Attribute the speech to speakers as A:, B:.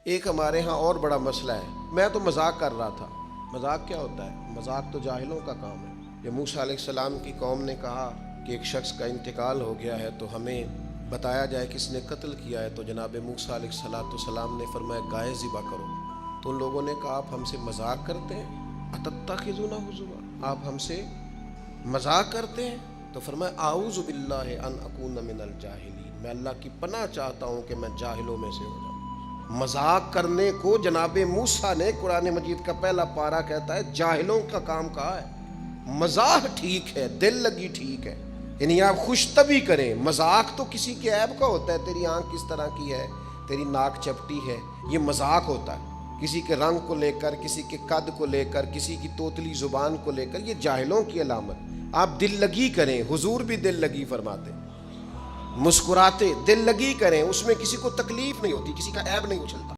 A: एक हमारे यहाँ और बड़ा मसला है। मैं तो मजाक कर रहा था। मजाक क्या होता है? मजाक तो जाहिलों का काम है। ये मूसा अलैहिस्सलाम की कौम ने कहा कि एक शख्स का इंतकाल हो गया है तो हमें बताया जाए किसने कत्ल किया है। तो जनाब मूसा अलैहिस्सलाम ने फरमाया गाय ज़िबा करो। तो उन लोगों ने कहा आप हमसे मजाक करते हैं, अतत्तखिज़ूना हुज़ुवा, आप हमसे मजाक करते हैं। तो फरमाया आऊज़ु बिल्लाहि अन अकून मिनल जाहिलीन, मैं अल्लाह की पनाह चाहता हूँ कि मैं जाहिलों में से हो जाऊँ। मजाक करने को जनाबे मूसा ने, कुरान मजीद का पहला पारा कहता है जाहिलों का काम कहा है। मजाक ठीक है, दिल लगी ठीक है, यानी आप खुश तभी करें। मजाक तो किसी के ऐब का होता है, तेरी आंख किस तरह की है, तेरी नाक चपटी है, ये मजाक होता है। किसी के रंग को लेकर, किसी के कद को लेकर, किसी की तोतली जुबान को लेकर, ये जाहिलों की अलामत। आप दिल लगी करें, हुजूर भी दिल लगी फरमाते, मुस्कुराते दिल लगी करें, उसमें किसी को तकलीफ नहीं होती, किसी का ऐब नहीं उछलता।